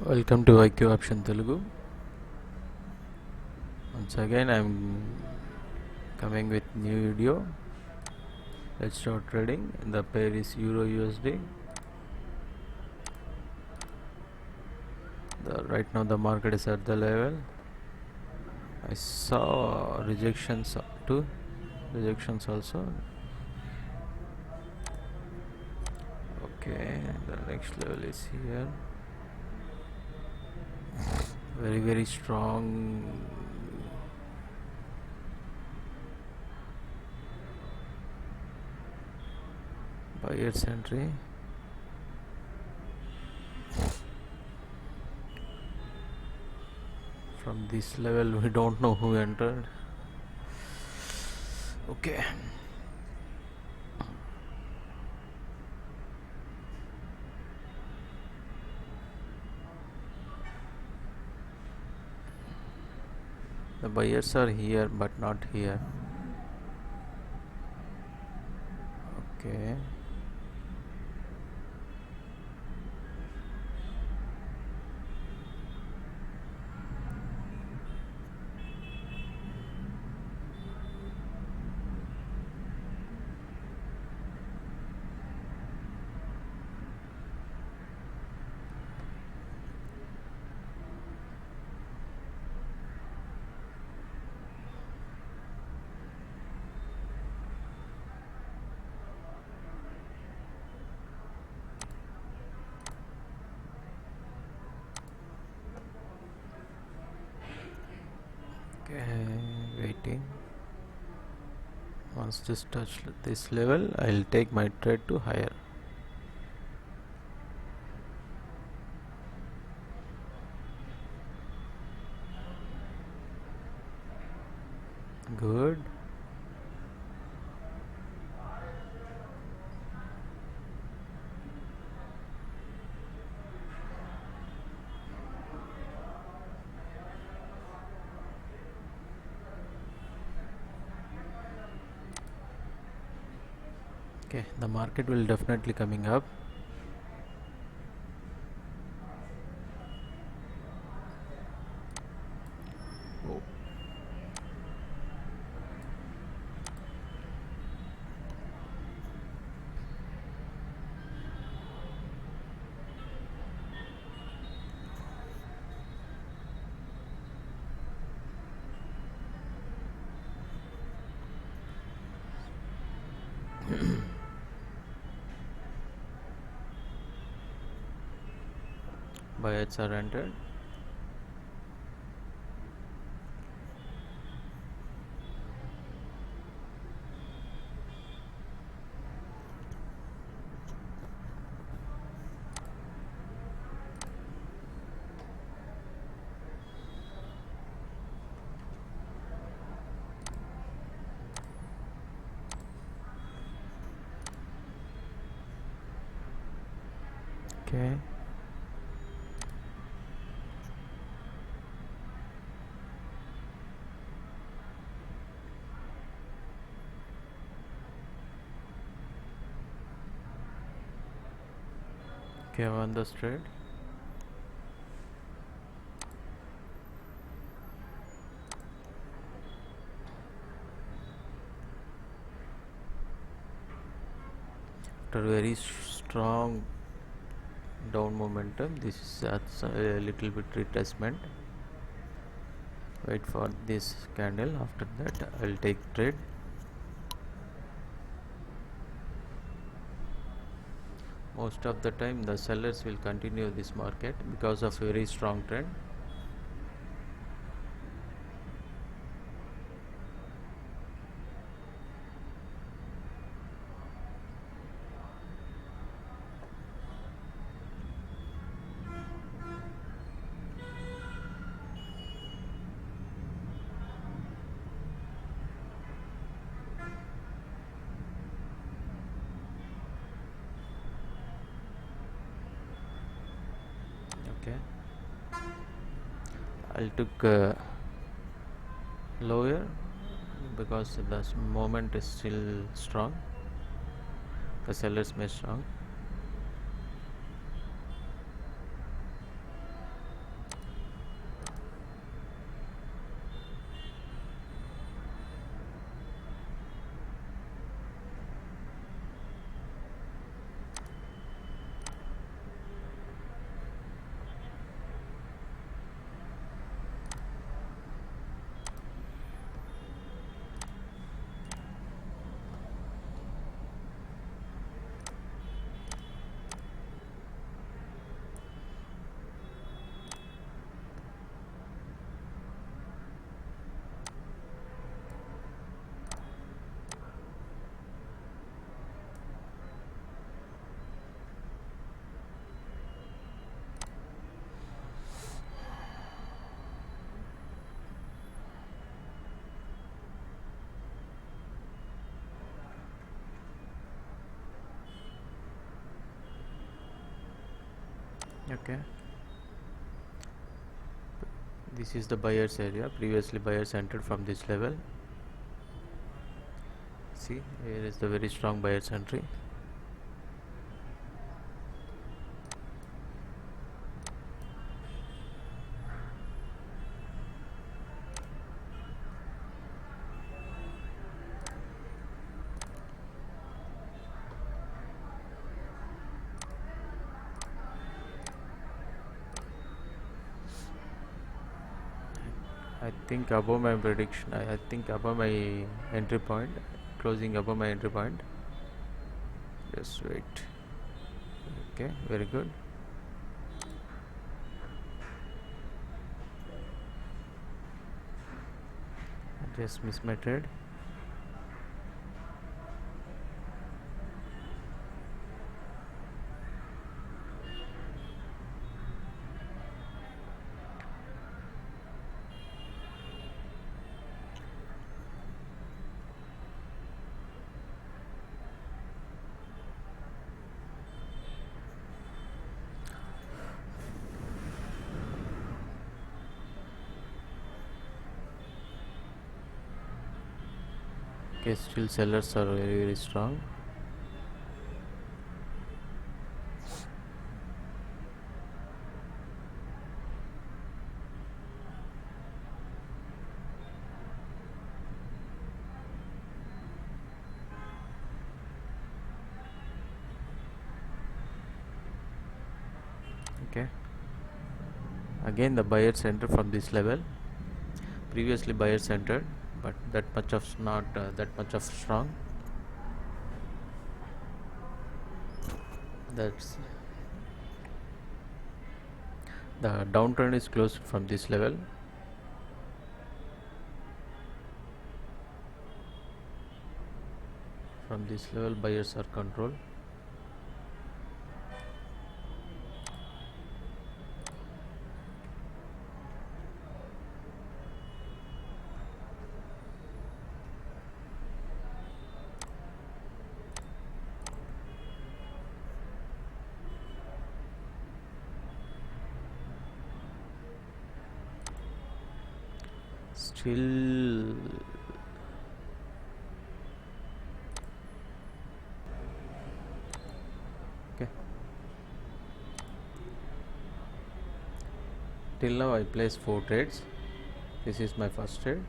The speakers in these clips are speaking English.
Welcome to IQ Option Telugu. Once again, I'm coming with new video. Let's start trading. The pair is Euro USD. Right now the market is at the level. I saw rejections too. Rejections also. Okay, the next level is here. Very strong buyer's entry. From this level we don't know who entered. Okay, the buyers are here but not here. Okay, waiting. Once this touch this level, I'll take my trade to higher. Good. Okay, the market will definitely coming up. Oh. Buyers are entered. Okay. Okay, I won this trade. After very strong down momentum, this is a little bit retracement. Wait for this candle. After that, I'll take trade. Most of the time the sellers will continue this market because of very strong trend. Okay, I'll took lower because the moment is still strong. The sellers may strong. Okay, this is the buyer's area. Previously buyers entered from this level. See, here is the very strong buyer's entry. I think above my prediction, I think above my entry point, closing above my entry point. Just wait. Okay, very good. I just missed my trade. Okay, still sellers are very strong. Okay, again the buyers enter from this level. Previously buyers entered, but that much of not that much of strong. That's the downtrend is closed from this level. From this level buyers are controlled. Still okay, till now I placed 4 trades. This is my first trade.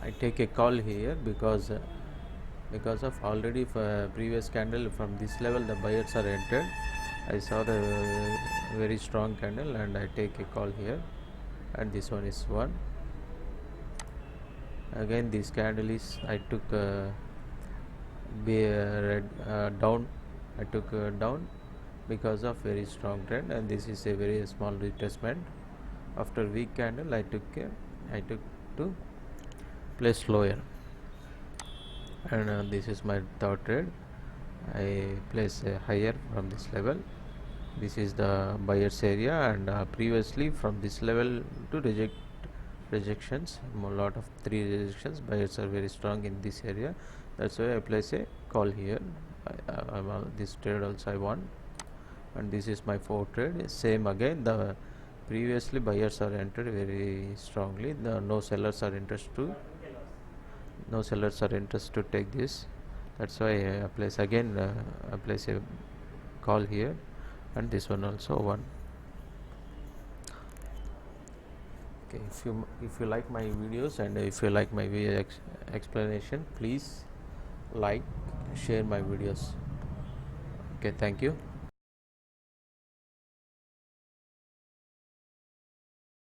I take a call here because of already previous candle from this level the buyers are entered. I saw the very strong candle and I take a call here, and this one is one. Again this candle is I took red down. I took down because of very strong trend, and this is a very small retracement. After weak candle I took to place lower, and this is my third trade. I place higher from this level. This is the buyer's area, and previously from this level to rejections, a lot of 3 rejections. Buyers are very strong in this area. That's why I place a call here. This trade also I won, and this is my 4th trade. Same again, the previously buyers are entered very strongly. No sellers are interested to take this. That's why I place again. I place a call here, and this one also one. Okay, if you like my videos and if you like my explanation, please like, share my videos. Okay, thank you.